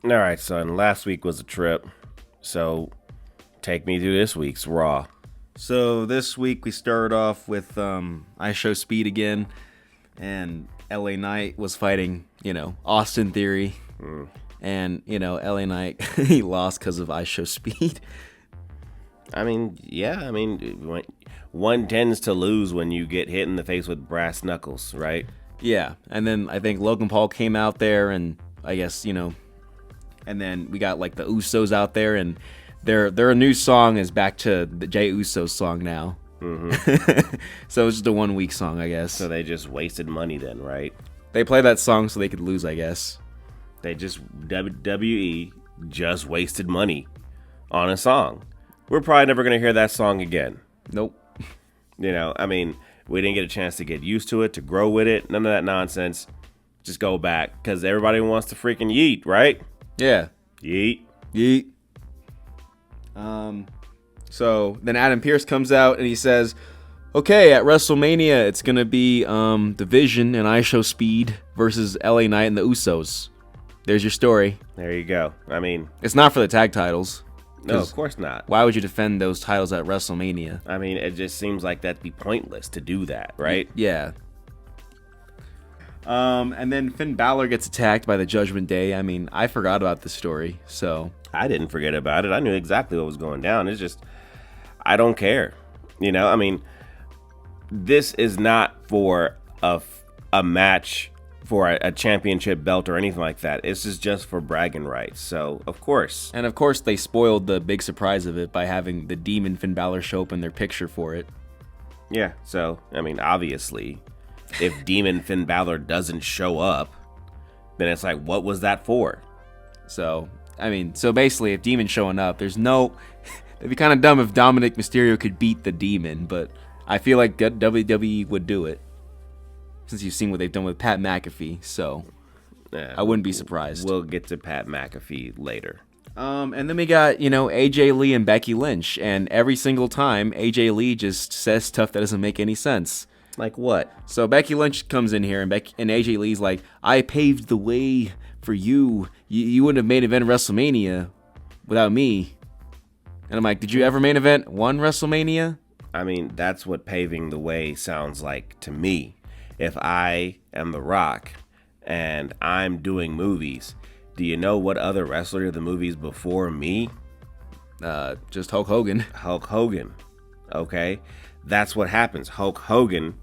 All right, son. Last week was a trip, so take me through this week's Raw. So this week we started off with I Show Speed again, and LA Knight was fighting, Austin Theory. And, LA Knight, he lost because of I Show Speed. One tends to lose when you get hit in the face with brass knuckles, right? Yeah, and then I think Logan Paul came out there, and I guess, and then we got like the Usos out there, and their new song is back to the Jey Uso's song now. Mm-hmm. So it's just a 1 week song, I guess. So they just wasted money then, right? They play that song so they could lose, I guess. They just, WWE just wasted money on a song. We're probably never going to hear that song again. Nope. We didn't get a chance to get used to it, to grow with it. None of that nonsense. Just go back, because everybody wants to freaking yeet, right? Yeah. Yeet. Yeet. So then Adam Pearce comes out and he says, okay, at WrestleMania, it's going to be The Vision and I Show Speed versus LA Knight and the Usos. There's your story. There you go. It's not for the tag titles. No, of course not. Why would you defend those titles at WrestleMania? It just seems like that'd be pointless to do that, right? Yeah. And then Finn Balor gets attacked by the Judgment Day. I forgot about this story, so... I didn't forget about it. I knew exactly what was going down. It's just, I don't care. This is not for a match for a championship belt or anything like that. This is just for bragging rights. So, of course. And of course, they spoiled the big surprise of it by having the Demon Finn Balor show up in their picture for it. Yeah, so, obviously, if Demon Finn Balor doesn't show up, then it's like, what was that for? So basically, if Demon's showing up, it'd be kind of dumb if Dominic Mysterio could beat the Demon, but I feel like WWE would do it, since you've seen what they've done with Pat McAfee, so I wouldn't be surprised. We'll get to Pat McAfee later. And then we got, AJ Lee and Becky Lynch, and every single time, AJ Lee just says stuff that doesn't make any sense. Like what? So Becky Lynch comes in here, and AJ Lee's like, I paved the way for you. You wouldn't have main event WrestleMania without me. And I'm like, did you ever main event one WrestleMania? That's what paving the way sounds like to me. If I am The Rock and I'm doing movies, do you know what other wrestler did the movies before me? Just Hulk Hogan. Hulk Hogan. Okay? That's what happens. Hulk Hogan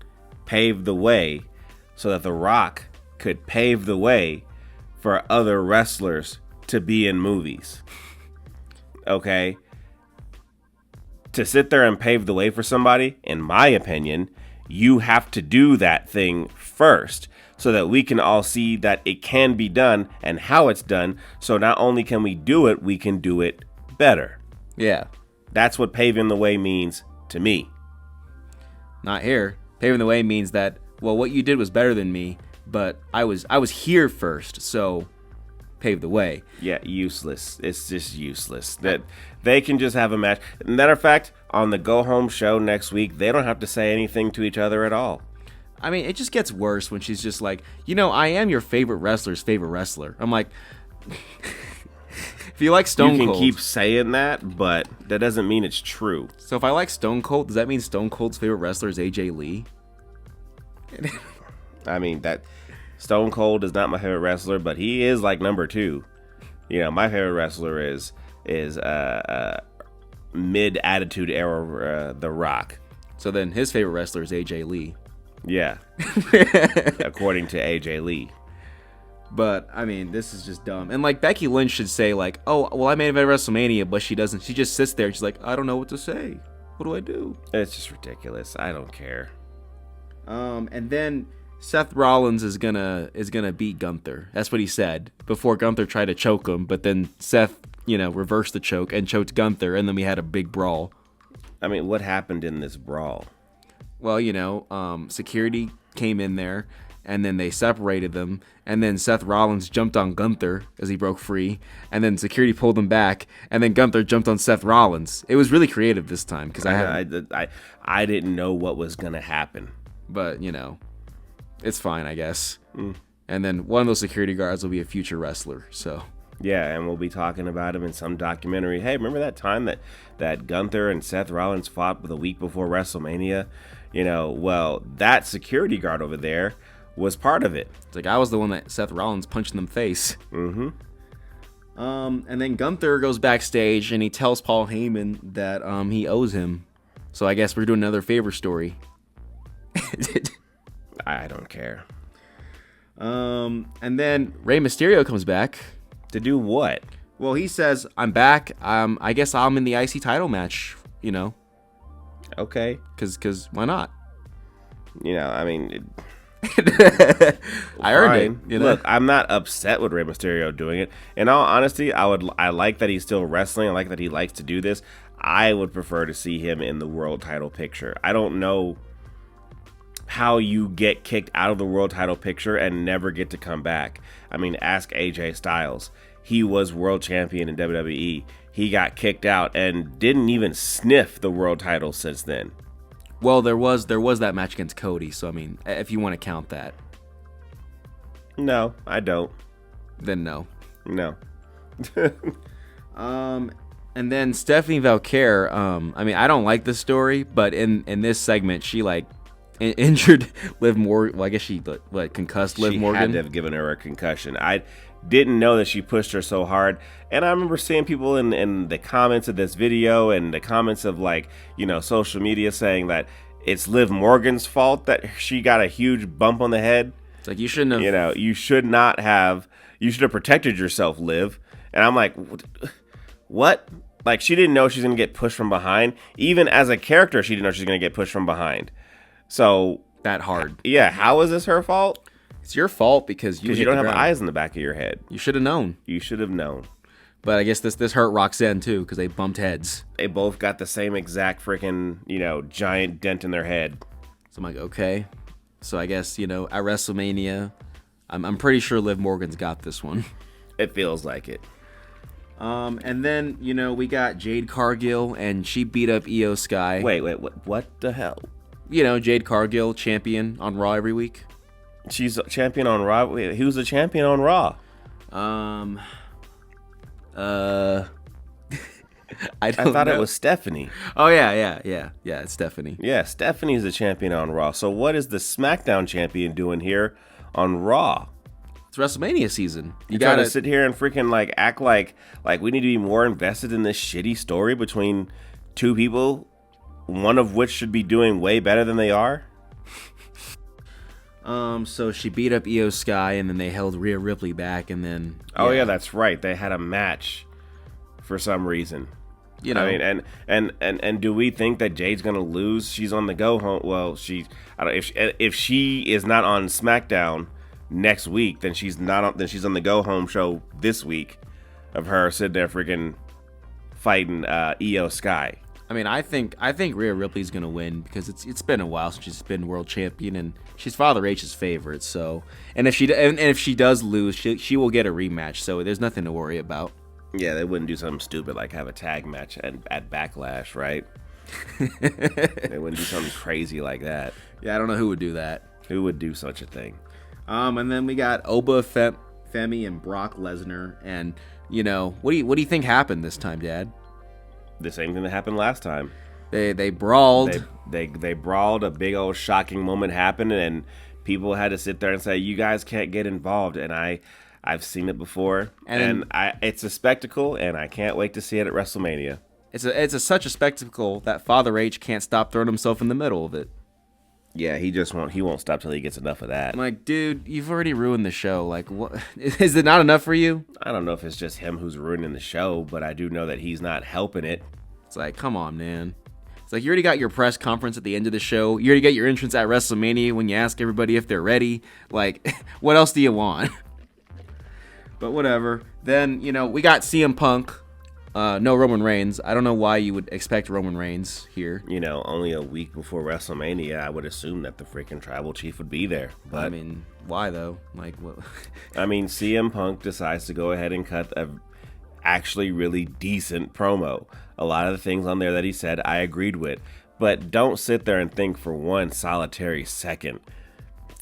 paved the way so that The Rock could pave the way for other wrestlers to be in movies. Okay? To sit there and pave the way for somebody, in my opinion, you have to do that thing first so that we can all see that it can be done and how it's done. So not only can we do it, we can do it better. Yeah. That's what paving the way means to me. Not here. Paving the way means that, well, what you did was better than me, but I was here first, so pave the way. Yeah, useless. It's just useless. That they can just have a match. Matter of fact, on the Go Home show next week, they don't have to say anything to each other at all. It just gets worse when she's just like, I am your favorite wrestler's favorite wrestler. I'm like, if you like Stone Cold... You can keep saying that, but that doesn't mean it's true. So if I like Stone Cold, does that mean Stone Cold's favorite wrestler is AJ Lee? That Stone Cold is not my favorite wrestler, but he is like number 2. My favorite wrestler is mid-attitude era The Rock. So then his favorite wrestler is AJ Lee. Yeah. According to AJ Lee. But, this is just dumb. And, Becky Lynch should say, oh, well, I made event at WrestleMania, but she doesn't. She just sits there. She's like, I don't know what to say. What do I do? It's just ridiculous. I don't care. And then Seth Rollins is gonna beat Gunther. That's what he said before Gunther tried to choke him. But then Seth, reversed the choke and choked Gunther, and then we had a big brawl. What happened in this brawl? Well, security came in there, and then they separated them, and then Seth Rollins jumped on Gunther as he broke free, and then security pulled him back, and then Gunther jumped on Seth Rollins. It was really creative this time because I didn't know what was gonna happen. But it's fine, I guess. And then one of those security guards will be a future wrestler. So Yeah, and we'll be talking about him in some documentary. Hey, remember that time that Gunther and Seth Rollins fought the week before WrestleMania? You know, well, that security guard over there was part of it. It's like I was the one that Seth Rollins punched in the face. Mm-hmm. And then Gunther goes backstage and he tells Paul Heyman that he owes him. So I guess we're doing another favor story. I don't care. And then Rey Mysterio comes back. To do what? Well, he says, I'm back. I guess I'm in the IC title match, you know. Okay. Because why not? You know, I mean... I earned it. You know? Look, I'm not upset with Rey Mysterio doing it. In all honesty, I like that he's still wrestling. I like that he likes to do this. I would prefer to see him in the world title picture. I don't know how you get kicked out of the world title picture and never get to come back. I mean, ask AJ Styles. He was world champion in WWE. He got kicked out and didn't even sniff the world title since then. Well, there was that match against Cody, so I mean, if you want to count that. No, I don't. Then no. No. And then Stephanie Valkyrie, I mean, I don't like this story, but in this segment, she like injured Liv Morgan. Well, I guess she concussed Liv Morgan. She had to have given her a concussion. I didn't know that she pushed her so hard. And I remember seeing people in the comments of this video and the comments of like, you know, social media saying that it's Liv Morgan's fault that she got a huge bump on the head. It's like you shouldn't have. You know, you should have protected yourself, Liv. And I'm like, what? Like, she didn't know she's going to get pushed from behind. Even as a character, she didn't know she's going to get pushed from behind. So that hard. Yeah, how is this her fault? It's your fault because you don't have eyes in the back of your head. You should have known. You should have known. But I guess this hurt Roxanne too because they bumped heads. They both got the same exact freaking, you know, giant dent in their head. So I'm like, okay. So I guess, you know, at WrestleMania, I'm pretty sure Liv Morgan's got this one. It feels like it. And then, you know, we got Jade Cargill and she beat up Io Sky. Wait, what the hell? You know, Jade Cargill, champion on Raw every week. She's a champion on Raw. Wait, who's the champion on Raw? I thought it was Stephanie. Oh yeah, it's Stephanie. Yeah, Stephanie's the champion on Raw. So what is the SmackDown champion doing here on Raw? It's WrestleMania season. You gotta sit here and freaking like act like we need to be more invested in this shitty story between two people, one of which should be doing way better than they are. So she beat up Io Sky, and then they held Rhea Ripley back, and then yeah, that's right. They had a match for some reason. You know, I mean, and do we think that Jade's gonna lose? She's on the go home. Well, if she is not on SmackDown next week, then she's not on. Then she's on the go home show this week, of her sitting there freaking fighting Io Sky. I mean, I think Rhea Ripley's gonna win because it's been a while since she's been world champion, and she's Father H's favorite. So, and if she does lose, she will get a rematch. So there's nothing to worry about. Yeah, they wouldn't do something stupid like have a tag match at Backlash, right? They wouldn't do something crazy like that. Yeah, I don't know who would do that. Who would do such a thing? And then we got Oba Femi and Brock Lesnar, and you know, what do you think happened this time, Dad? The same thing that happened last time. They brawled. They brawled. A big old shocking moment happened, and people had to sit there and say, "You guys can't get involved." And I've seen it before, and it's a spectacle, and I can't wait to see it at WrestleMania. It's such a spectacle that Father H can't stop throwing himself in the middle of it. Yeah, he won't stop till he gets enough of that. I'm like, dude, you've already ruined the show. Like, what is it not enough for you? I don't know if it's just him who's ruining the show, but I do know that he's not helping it. It's like, come on, man. It's like you already got your press conference at the end of the show. You already got your entrance at WrestleMania when you ask everybody if they're ready. Like, what else do you want? But whatever. Then, you know, we got CM Punk. No Roman Reigns. I don't know why you would expect Roman Reigns here. You know, only a week before WrestleMania, I would assume that the freaking tribal chief would be there. But I mean, why though? Like, what? I mean, CM Punk decides to go ahead and cut a actually really decent promo. A lot of the things on there that he said, I agreed with. But don't sit there and think for one solitary second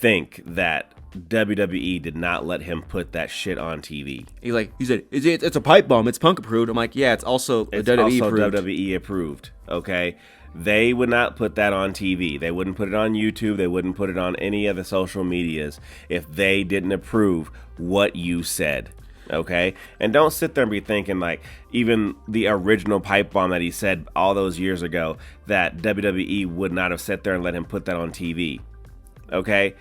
think that WWE did not let him put that shit on TV. He said, it's a pipe bomb. It's Punk approved. I'm like, yeah, it's also WWE approved. Okay. They would not put that on TV. They wouldn't put it on YouTube. They wouldn't put it on any of the social medias if they didn't approve what you said. Okay? And don't sit there and be thinking like even the original pipe bomb that he said all those years ago that WWE would not have sat there and let him put that on TV. Okay?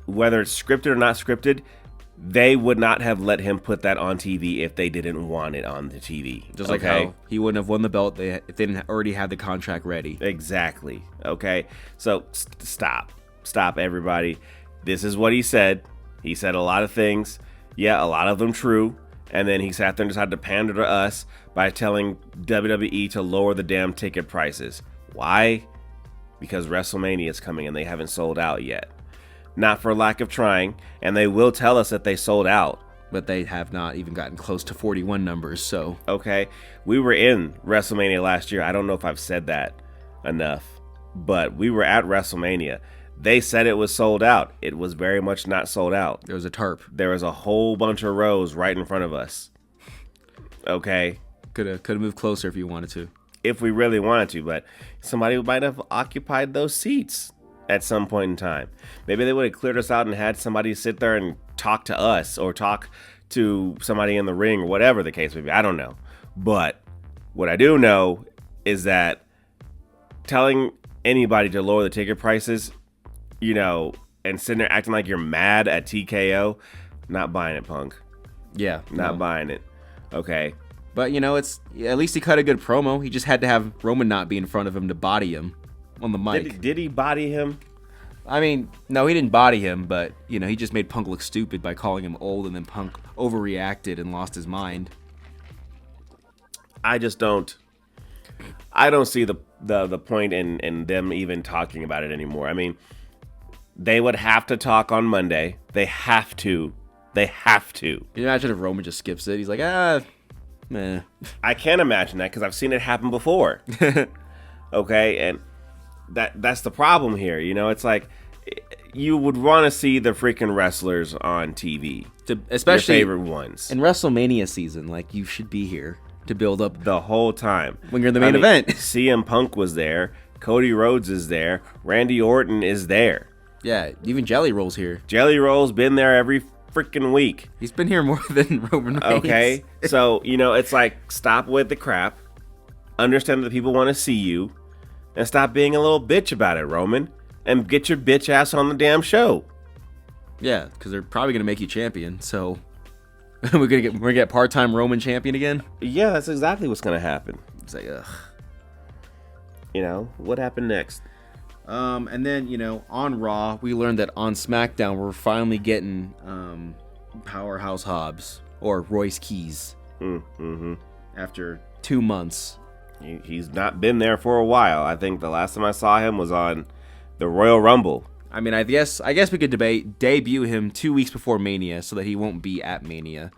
Whether it's scripted or not scripted, they would not have let him put that on TV if they didn't want it on the TV. Just like how he wouldn't have won the belt if they didn't already have the contract ready. Exactly. Okay. So stop, everybody. This is what he said. He said a lot of things. Yeah, a lot of them true. And then he sat there and decided to pander to us by telling WWE to lower the damn ticket prices. Why? Because WrestleMania is coming and they haven't sold out yet. Not for lack of trying, and they will tell us that they sold out. But they have not even gotten close to 41 numbers, so. Okay, we were in WrestleMania last year. I don't know if I've said that enough, but we were at WrestleMania. They said it was sold out. It was very much not sold out. There was a tarp. There was a whole bunch of rows right in front of us. Okay. Could have moved closer if you wanted to. If we really wanted to, but somebody might have occupied those seats at some point in time. Maybe they would have cleared us out and had somebody sit there and talk to us or talk to somebody in the ring or whatever the case may be. I don't know. But what I do know is that telling anybody to lower the ticket prices, you know, and sitting there acting like you're mad at TKO, not buying it, Punk. Yeah. Not buying it. Okay. But, you know, at least he cut a good promo. He just had to have Roman not be in front of him to body him on the mic. Did he body him? I mean, no, he didn't body him, but, you know, he just made Punk look stupid by calling him old, and then Punk overreacted and lost his mind. I don't see the point in them even talking about it anymore. I mean, they would have to talk on Monday. They have to. Can you imagine if Roman just skips it? He's like, meh. I can't imagine that because I've seen it happen before. Okay, and that's the problem here. You know, it's like you would want to see the freaking wrestlers on TV, especially your favorite ones in WrestleMania season. Like, you should be here to build up the whole time when you're in the main event. CM Punk was there, Cody Rhodes is there, Randy Orton is there. Yeah, even Jelly Roll's here. Jelly Roll's been there every freaking week. He's been here more than Roman Reigns. Okay, so you know, it's like, stop with the crap. Understand that people want to see you. And stop being a little bitch about it, Roman. And get your bitch ass on the damn show. Yeah, because they're probably gonna make you champion. So we're gonna get part-time Roman champion again. Yeah, that's exactly what's gonna happen. It's like, ugh. You know what happened next? And then, you know, on Raw, we learned that on SmackDown we're finally getting Powerhouse Hobbs or Royce Keys. Mm-hmm. After 2 months. He's not been there for a while. I think the last time I saw him was on the Royal Rumble. I mean, I guess we could debut him 2 weeks before Mania so that he won't be at Mania.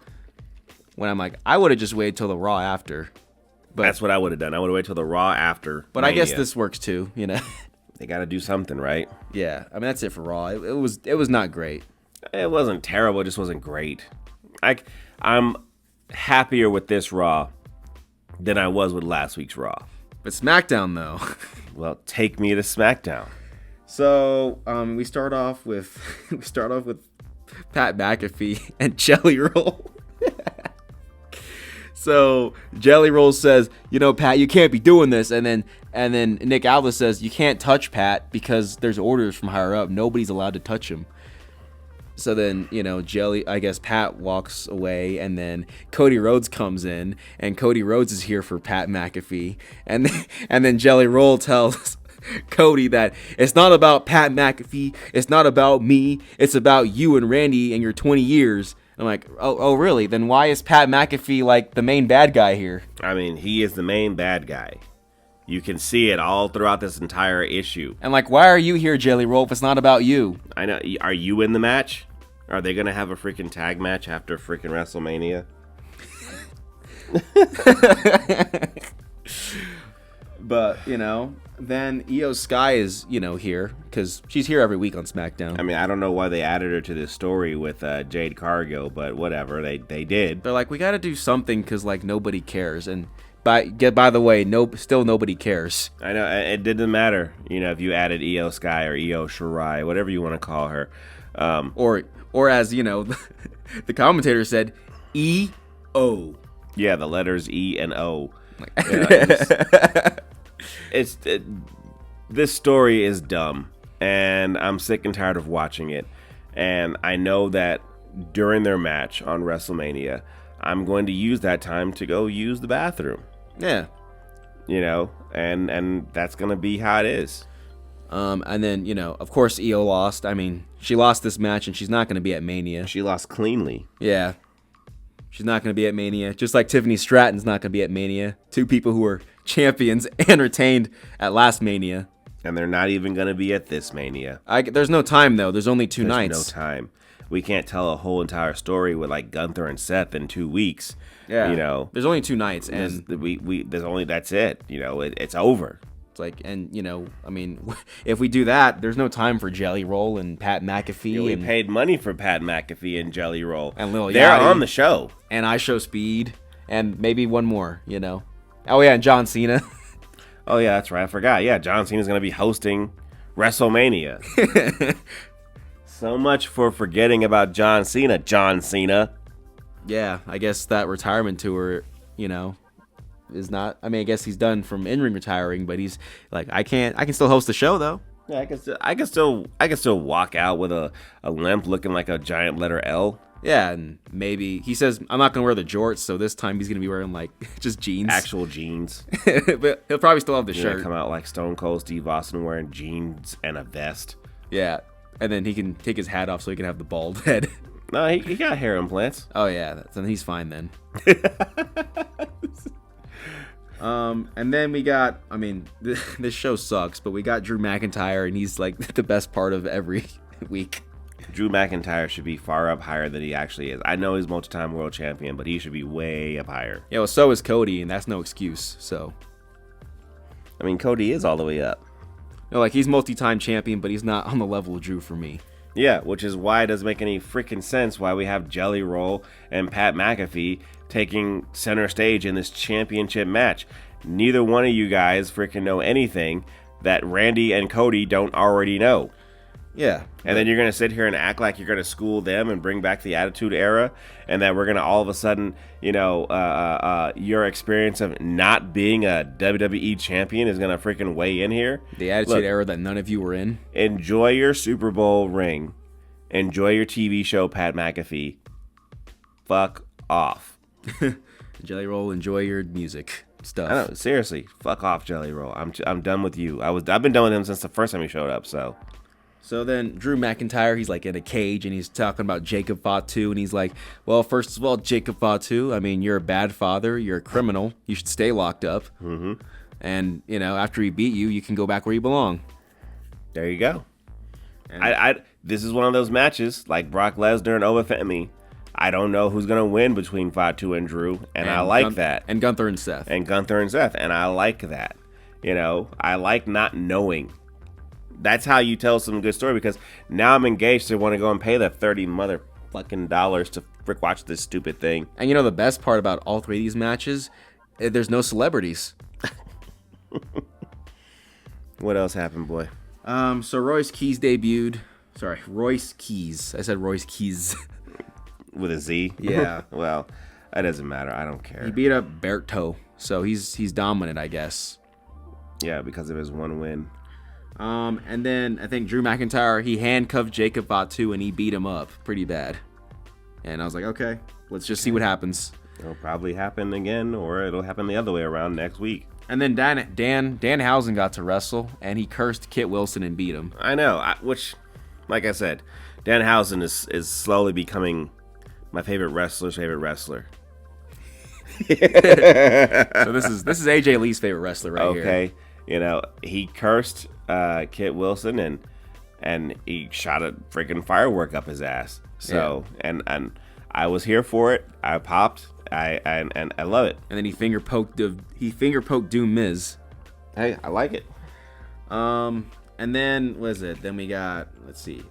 When I'm like, I would have just waited till the Raw after. But that's what I would have done. I would have waited till the Raw after. But Mania. I guess this works too, you know. They got to do something, right? Yeah. I mean, that's it for Raw. It was not great. It wasn't terrible. It just wasn't great. I'm happier with this Raw than I was with last week's Raw. But SmackDown, though. Well, take me to SmackDown. So we start off with Pat McAfee and Jelly Roll. So Jelly Roll says, you know, Pat, you can't be doing this, and then Nick Aldis says, you can't touch Pat because there's orders from higher up. Nobody's allowed to touch him. So then, you know, Pat walks away, and then Cody Rhodes comes in, and Cody Rhodes is here for Pat McAfee, and then Jelly Roll tells Cody that it's not about Pat McAfee, it's not about me, it's about you and Randy and your 20 years. I'm like, oh really? Then why is Pat McAfee like the main bad guy here? I mean, he is the main bad guy. You can see it all throughout this entire issue. And like, why are you here, Jelly Roll, if it's not about you? I know. Are you in the match? Are they going to have a freaking tag match after freaking WrestleMania? But, then Io Sky is, here because she's here every week on SmackDown. I mean, I don't know why they added her to this story with Jade Cargill, but whatever, they did. They're like, we got to do something because, like, nobody cares. And by the way, still nobody cares. I know, it didn't matter, if you added Io Sky or Io Shirai, whatever you want to call her. Or as, the commentator said, E-O. Yeah, the letters E and O. This story is dumb, and I'm sick and tired of watching it. And I know that during their match on WrestleMania, I'm going to use that time to go use the bathroom. Yeah. And that's going to be how it is. And then, of course, Io lost. I mean, she lost this match, and she's not going to be at Mania. She lost cleanly. Yeah. She's not going to be at Mania. Just like Tiffany Stratton's not going to be at Mania. Two people who were champions and retained at last Mania. And they're not even going to be at this Mania. There's no time, though. There's only two nights. There's no time. We can't tell a whole entire story with, like, Gunther and Seth in 2 weeks. Yeah. There's only 2 nights. And that's it. It's over. It's like, and, I mean, if we do that, there's no time for Jelly Roll and Pat McAfee. We paid money for Pat McAfee and Jelly Roll. And Lil Yachty. They're on the show. And I Show Speed. And maybe one more, Oh, yeah, and John Cena. Oh, yeah, that's right. I forgot. Yeah, John Cena's going to be hosting WrestleMania. So much for forgetting about John Cena, John Cena. Yeah, I guess that retirement tour, is not. I mean, I guess he's done from in-ring retiring, but he's like, I can still host the show though. Yeah, I can still walk out with a limp, looking like a giant letter L. Yeah, and maybe he says I'm not gonna wear the jorts, so this time he's gonna be wearing like just jeans, actual jeans. But he'll probably still have the shirt. Come out like Stone Cold Steve Austin wearing jeans and a vest. Yeah, and then he can take his hat off so he can have the bald head. No, he got hair implants. Oh yeah, then he's fine then. And then we got, I mean, this show sucks, but we got Drew McIntyre, and he's like the best part of every week. Drew McIntyre should be far up higher than he actually is. I know he's multi-time world champion, but he should be way up higher. Yeah, well, so is Cody, and that's no excuse, so. I mean, Cody is all the way up. No, like, he's multi-time champion, but he's not on the level of Drew for me. Yeah, which is why it doesn't make any freaking sense why we have Jelly Roll and Pat McAfee taking center stage in this championship match. Neither one of you guys freaking know anything that Randy and Cody don't already know. Yeah. And then you're going to sit here and act like you're going to school them and bring back the Attitude Era, and that we're going to all of a sudden, your experience of not being a WWE champion is going to freaking weigh in here. The Attitude Era that none of you were in. Enjoy your Super Bowl ring. Enjoy your TV show, Pat McAfee. Fuck off. Jelly Roll, enjoy your music stuff. I know, seriously, fuck off, Jelly Roll. I'm done with you. I've been done with him since the first time he showed up, so. So then Drew McIntyre, he's like in a cage and he's talking about Jacob Fatu, and he's like, well, first of all, Jacob Fatu, I mean, you're a bad father, you're a criminal, you should stay locked up. Mm-hmm. And, after he beat you, you can go back where you belong. There you go. This is one of those matches, like Brock Lesnar and Obafemi. I don't know who's going to win between Fatu and Drew, and I like that. And Gunther and Seth. And I like that. I like not knowing. That's how you tell some good story, because now I'm engaged to want to go and pay the $30 motherfucking to frick watch this stupid thing. And the best part about all three of these matches, there's no celebrities. What else happened, boy? So Royce Keys debuted. Sorry, Royce Keys. I said Royce Keys. With a Z? Yeah. Well, that doesn't matter. I don't care. He beat up Berto, so he's dominant, I guess. Yeah, because of his one win. And then I think Drew McIntyre, he handcuffed Jacob Fatu and he beat him up pretty bad. And I was like, okay, let's just see what happens. It'll probably happen again, or it'll happen the other way around next week. And then Danhausen got to wrestle, and he cursed Kit Wilson and beat him. I know, which, like I said, Danhausen is slowly becoming my favorite wrestler's favorite wrestler. So this is AJ Lee's favorite wrestler right here. Okay, he cursed Kit Wilson and he shot a freaking firework up his ass. So and I was here for it. I popped. I love it. And then he finger poked Doom Miz. Hey, I like it. And then what is it? Then we got Lil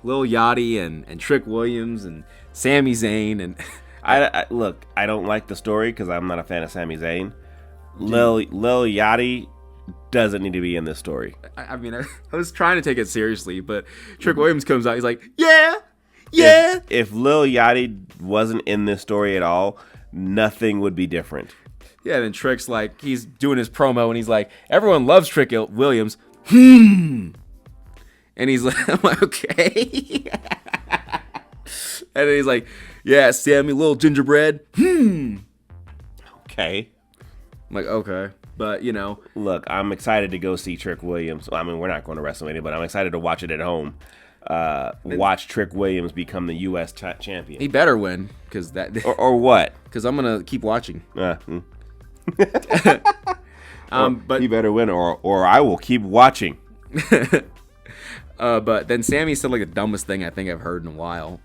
Yachty and Trick Williams and Sami Zayn and I look, I don't like the story because I'm not a fan of Sami Zayn. Lil Yachty doesn't need to be in this story. I mean, I was trying to take it seriously, but Trick Williams comes out. He's like, yeah. If Lil Yachty wasn't in this story at all, nothing would be different. Yeah, and then Trick's like, he's doing his promo, and he's like, everyone loves Trick Williams. And he's like, I'm like, okay. And then he's like, yeah, Sammy, little gingerbread. Okay. I'm like, okay. But, you know. Look, I'm excited to go see Trick Williams. I mean, we're not going to WrestleMania, but I'm excited to watch it at home. Watch Trick Williams become the U.S. champion. He better win, because that. Or what? Because I'm gonna keep watching. But he better win, or I will keep watching. But then Sammy said like the dumbest thing I think I've heard in a while.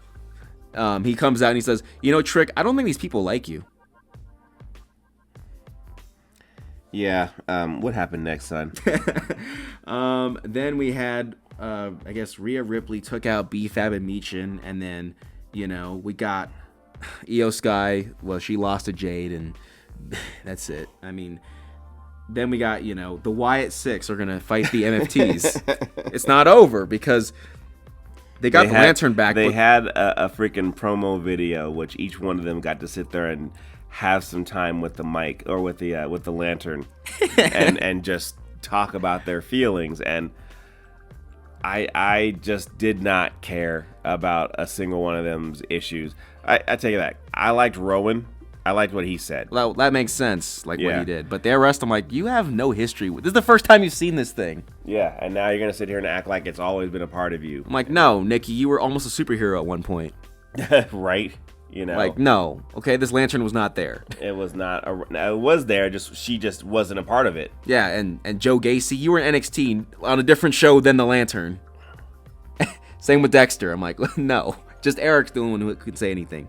He comes out and he says, "You know, Trick, I don't think these people like you." Yeah. What happened next, son? Then we had, I guess Rhea Ripley took out B-Fab and Michin, and then, you know, we got Io Sky. Well, she lost to Jade, and that's it. I mean, then we got, you know, the Wyatt Six are gonna fight the MFTs. It's not over because they got the lantern back. They had a freaking promo video, which each one of them got to sit there and have some time with the mic or with the lantern, and just talk about their feelings. And I just did not care about a single one of them's issues. I take it back. I liked Rowan. I liked what he said. Well, that makes sense, like what he did. But the rest, I'm like, you have no history. This is the first time you've seen this thing. Yeah, and now you're going to sit here and act like it's always been a part of you. I'm like, no, Nikki, you were almost a superhero at one point. Right? You know, like, no, okay, this lantern was not there. It was not. It was there. She just wasn't a part of it. Yeah, and Joe Gacy, you were in NXT on a different show than the lantern. Same with Dexter. I'm like, no, just Eric's the only one who could say anything.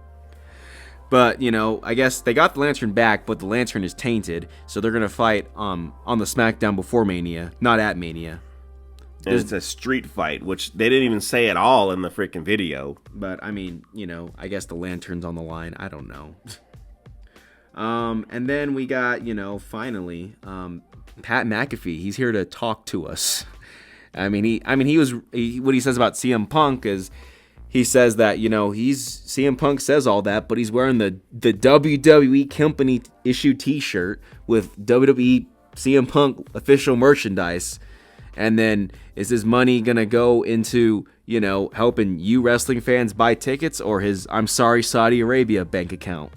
But you know, I guess they got the lantern back, but the lantern is tainted, so they're gonna fight on the SmackDown before Mania, not at Mania. And it's a street fight, which they didn't even say at all in the freaking video. But, I mean, you know, I guess the lantern's on the line. I don't know. And then we got, you know, finally, Pat McAfee. He's here to talk to us. What he says about CM Punk is he says that, you know, CM Punk says all that, but he's wearing the WWE company issue t-shirt with WWE CM Punk official merchandise. And then is his money going to go into, you know, helping you wrestling fans buy tickets or his I'm sorry Saudi Arabia bank account?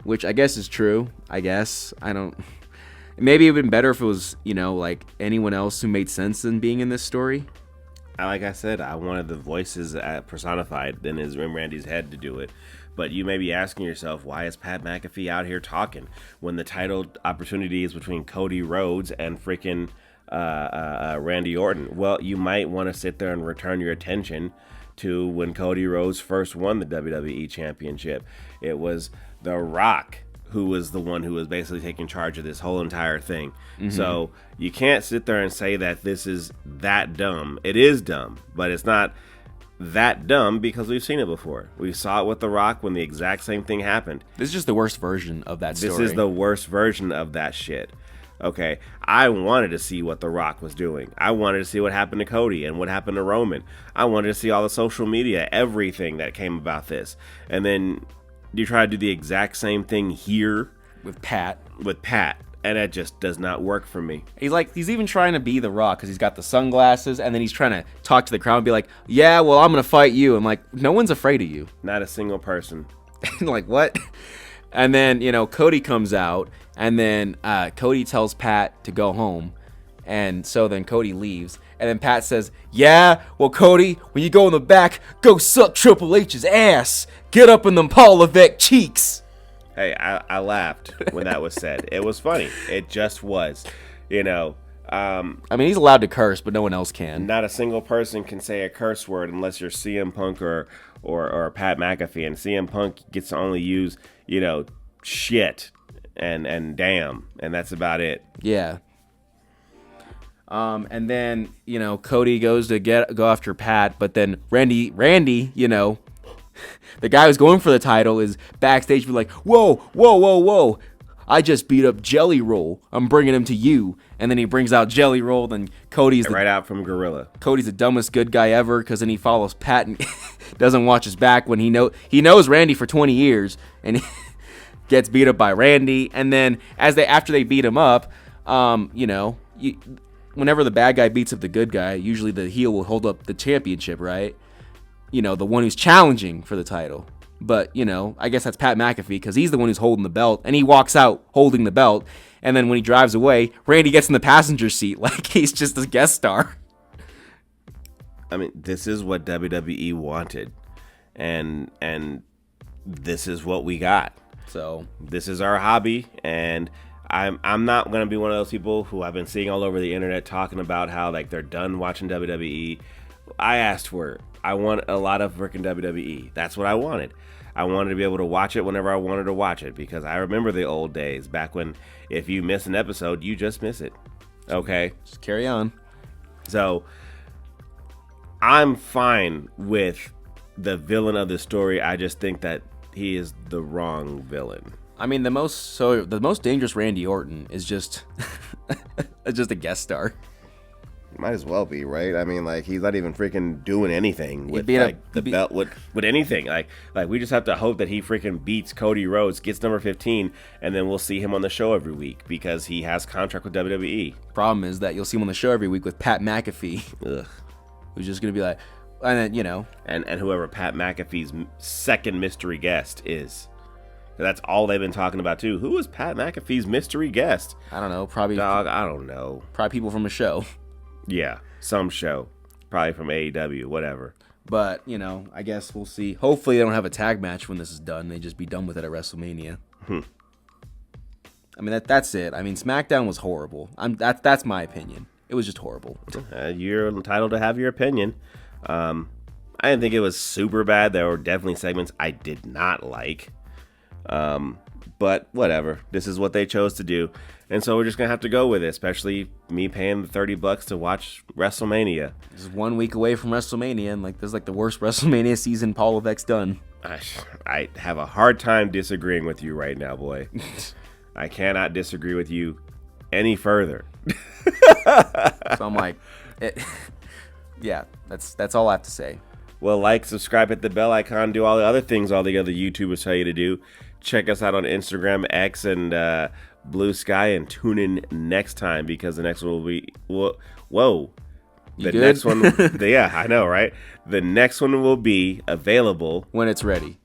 Which I guess is true. I guess. I don't. Maybe it would have been better if it was, you know, like anyone else who made sense than being in this story. Like I said, I wanted the voices personified in Randy's head to do it. But you may be asking yourself, why is Pat McAfee out here talking when the title opportunity is between Cody Rhodes and freaking Randy Orton? Well, you might want to sit there and return your attention to when Cody Rhodes first won the WWE Championship. It was The Rock who was the one who was basically taking charge of this whole entire thing. Mm-hmm. So you can't sit there and say that this is that dumb. It is dumb, but it's not that dumb because we've seen it before. We saw it with The Rock when the exact same thing happened. This is just the worst version of that story. This is the worst version of that shit. Okay, I wanted to see what The Rock was doing. I wanted to see what happened to Cody and what happened to Roman. I wanted to see all the social media, everything that came about this. And then you try to do the exact same thing here with Pat. And it just does not work for me. He's even trying to be The Rock because he's got the sunglasses, and then he's trying to talk to the crowd and be like, yeah, well, I'm going to fight you. I'm like, no one's afraid of you. Not a single person. Like, what? And then, you know, Cody comes out, and then Cody tells Pat to go home. And so then Cody leaves. And then Pat says, yeah, well, Cody, when you go in the back, go suck Triple H's ass. Get up in them Paul Levesque cheeks. Hey, I laughed when that was said. It was funny. It just was, you know. I mean, he's allowed to curse, but no one else can. Not a single person can say a curse word unless you're CM Punk or Pat McAfee. And CM Punk gets to only use, you know, shit and damn, and that's about it. Yeah. And then, you know, Cody goes to go after Pat, but then Randy, you know, the guy who's going for the title is backstage, be like, whoa. I just beat up Jelly Roll. I'm bringing him to you. And then he brings out Jelly Roll. Then Cody's right out from Gorilla. Cody's the dumbest good guy ever because then he follows Pat and doesn't watch his back when he knows Randy for 20 years and he gets beat up by Randy. And then after they beat him up, you know, whenever the bad guy beats up the good guy, usually the heel will hold up the championship, right? You know, the one who's challenging for the title. But, you know, I guess that's Pat McAfee because he's the one who's holding the belt. And he walks out holding the belt. And then when he drives away, Randy gets in the passenger seat like he's just a guest star. I mean, this is what WWE wanted. And this is what we got. So this is our hobby. And I'm not going to be one of those people who I've been seeing all over the internet talking about how, like, they're done watching WWE. I asked for it. I want a lot of freaking WWE. That's what I wanted. I wanted to be able to watch it whenever I wanted to watch it because I remember the old days back when if you miss an episode, you just miss it. Okay? Just carry on. So I'm fine with the villain of the story. I just think that he is the wrong villain. I mean, the most dangerous Randy Orton is just just a guest star. Might as well be, right? I mean, like, he's not even freaking doing anything with the belt, with anything. Like we just have to hope that he freaking beats Cody Rhodes, gets number 15, and then we'll see him on the show every week because he has contract with WWE. Problem is that you'll see him on the show every week with Pat McAfee. Ugh. Who's just gonna be like, and then, you know, and whoever Pat McAfee's second mystery guest is. That's all they've been talking about too. Who is Pat McAfee's mystery guest? I don't know. Probably I don't know. Probably people from a show. Yeah, some show. Probably from AEW, whatever. But, you know, I guess we'll see. Hopefully they don't have a tag match when this is done. They just be done with it at WrestleMania. I mean, that's it. I mean, Smackdown was horrible. That's my opinion. It was just horrible. You're entitled to have your opinion. I didn't think it was super bad. There were definitely segments I did not like. But whatever. This is what they chose to do. And so we're just going to have to go with it, especially me paying the $30 to watch WrestleMania. This is 1 week away from WrestleMania, and like this is like the worst WrestleMania season Paul Levesque's done. I have a hard time disagreeing with you right now, boy. I cannot disagree with you any further. So I'm like, yeah, that's all I have to say. Well, like, subscribe, hit the bell icon, do all the other things all the other YouTubers tell you to do. Check us out on Instagram, X, and Blue Sky, and tune in next time because the next one will be next one, yeah, I know, right? The next one will be available when it's ready.